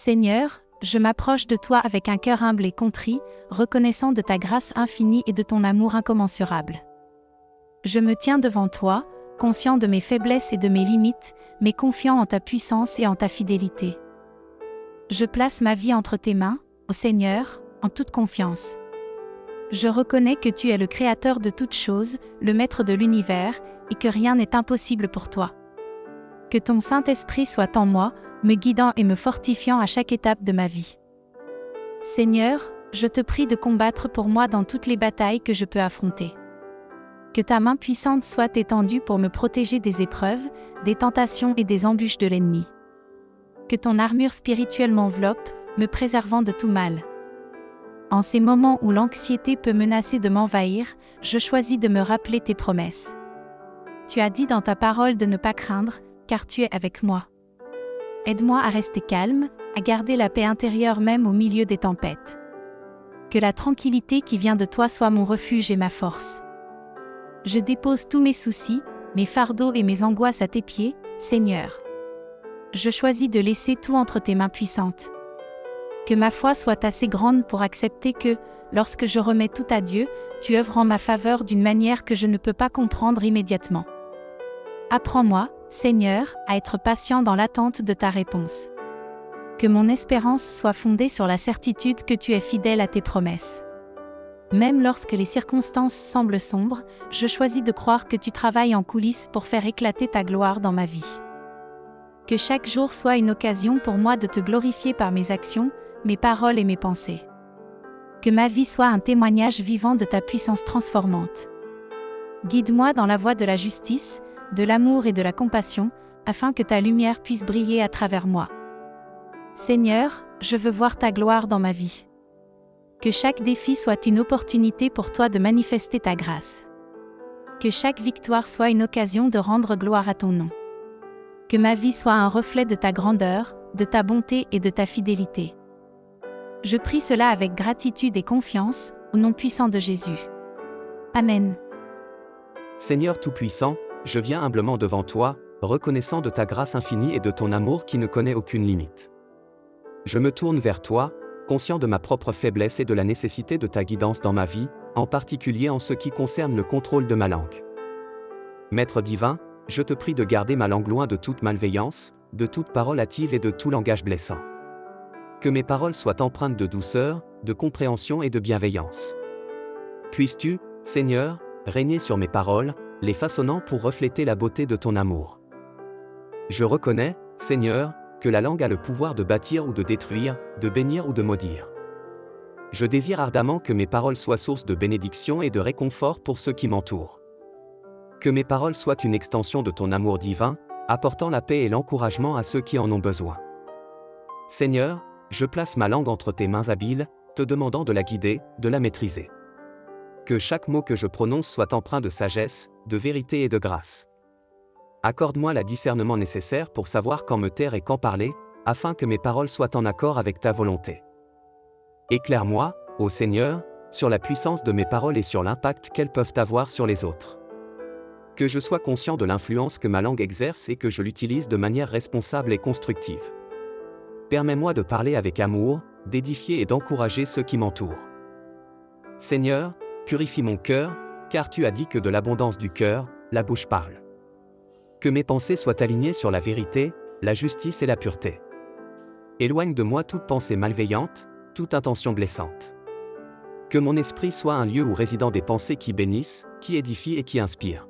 Seigneur, je m'approche de toi avec un cœur humble et contrit, reconnaissant de ta grâce infinie et de ton amour incommensurable. Je me tiens devant toi, conscient de mes faiblesses et de mes limites, mais confiant en ta puissance et en ta fidélité. Je place ma vie entre tes mains, ô Seigneur, en toute confiance. Je reconnais que tu es le Créateur de toutes choses, le Maître de l'univers, et que rien n'est impossible pour toi. Que ton Saint-Esprit soit en moi, me guidant et me fortifiant à chaque étape de ma vie. Seigneur, je te prie de combattre pour moi dans toutes les batailles que je peux affronter. Que ta main puissante soit étendue pour me protéger des épreuves, des tentations et des embûches de l'ennemi. Que ton armure spirituelle m'enveloppe, me préservant de tout mal. En ces moments où l'anxiété peut menacer de m'envahir, je choisis de me rappeler tes promesses. Tu as dit dans ta parole de ne pas craindre, car tu es avec moi. Aide-moi à rester calme, à garder la paix intérieure même au milieu des tempêtes. Que la tranquillité qui vient de toi soit mon refuge et ma force. Je dépose tous mes soucis, mes fardeaux et mes angoisses à tes pieds, Seigneur. Je choisis de laisser tout entre tes mains puissantes. Que ma foi soit assez grande pour accepter que, lorsque je remets tout à Dieu, tu œuvres en ma faveur d'une manière que je ne peux pas comprendre immédiatement. Apprends-moi, Seigneur, à être patient dans l'attente de ta réponse. Que mon espérance soit fondée sur la certitude que tu es fidèle à tes promesses. Même lorsque les circonstances semblent sombres, je choisis de croire que tu travailles en coulisses pour faire éclater ta gloire dans ma vie. Que chaque jour soit une occasion pour moi de te glorifier par mes actions, mes paroles et mes pensées. Que ma vie soit un témoignage vivant de ta puissance transformante. Guide-moi dans la voie de la justice, de l'amour et de la compassion, afin que ta lumière puisse briller à travers moi. Seigneur, je veux voir ta gloire dans ma vie. Que chaque défi soit une opportunité pour toi de manifester ta grâce. Que chaque victoire soit une occasion de rendre gloire à ton nom. Que ma vie soit un reflet de ta grandeur, de ta bonté et de ta fidélité. Je prie cela avec gratitude et confiance, au nom puissant de Jésus. Amen. Seigneur Tout-Puissant, je viens humblement devant toi, reconnaissant de ta grâce infinie et de ton amour qui ne connaît aucune limite. Je me tourne vers toi, conscient de ma propre faiblesse et de la nécessité de ta guidance dans ma vie, en particulier en ce qui concerne le contrôle de ma langue. Maître divin, je te prie de garder ma langue loin de toute malveillance, de toute parole hâtive et de tout langage blessant. Que mes paroles soient empreintes de douceur, de compréhension et de bienveillance. Puisses-tu, Seigneur, régner sur mes paroles, les façonnant pour refléter la beauté de ton amour. Je reconnais, Seigneur, que la langue a le pouvoir de bâtir ou de détruire, de bénir ou de maudire. Je désire ardemment que mes paroles soient source de bénédiction et de réconfort pour ceux qui m'entourent. Que mes paroles soient une extension de ton amour divin, apportant la paix et l'encouragement à ceux qui en ont besoin. Seigneur, je place ma langue entre tes mains habiles, te demandant de la guider, de la maîtriser. Que chaque mot que je prononce soit empreint de sagesse, de vérité et de grâce. Accorde-moi le discernement nécessaire pour savoir quand me taire et quand parler, afin que mes paroles soient en accord avec ta volonté. Éclaire-moi, ô Seigneur, sur la puissance de mes paroles et sur l'impact qu'elles peuvent avoir sur les autres. Que je sois conscient de l'influence que ma langue exerce et que je l'utilise de manière responsable et constructive. Permets-moi de parler avec amour, d'édifier et d'encourager ceux qui m'entourent. Seigneur, purifie mon cœur, car tu as dit que de l'abondance du cœur, la bouche parle. Que mes pensées soient alignées sur la vérité, la justice et la pureté. Éloigne de moi toute pensée malveillante, toute intention blessante. Que mon esprit soit un lieu où résident des pensées qui bénissent, qui édifient et qui inspirent.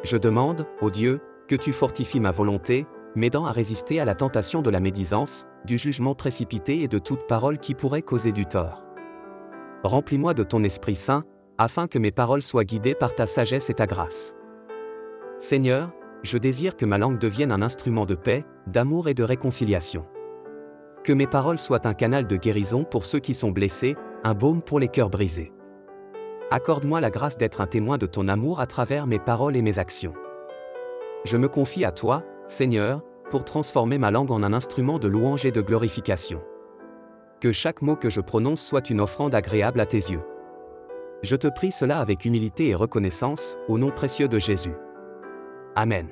Je demande, ô Dieu, que tu fortifies ma volonté, m'aidant à résister à la tentation de la médisance, du jugement précipité et de toute parole qui pourrait causer du tort. Remplis-moi de ton Esprit Saint, afin que mes paroles soient guidées par ta sagesse et ta grâce. Seigneur, je désire que ma langue devienne un instrument de paix, d'amour et de réconciliation. Que mes paroles soient un canal de guérison pour ceux qui sont blessés, un baume pour les cœurs brisés. Accorde-moi la grâce d'être un témoin de ton amour à travers mes paroles et mes actions. Je me confie à toi, Seigneur, pour transformer ma langue en un instrument de louange et de glorification. Que chaque mot que je prononce soit une offrande agréable à tes yeux. Je te prie cela avec humilité et reconnaissance, au nom précieux de Jésus. Amen.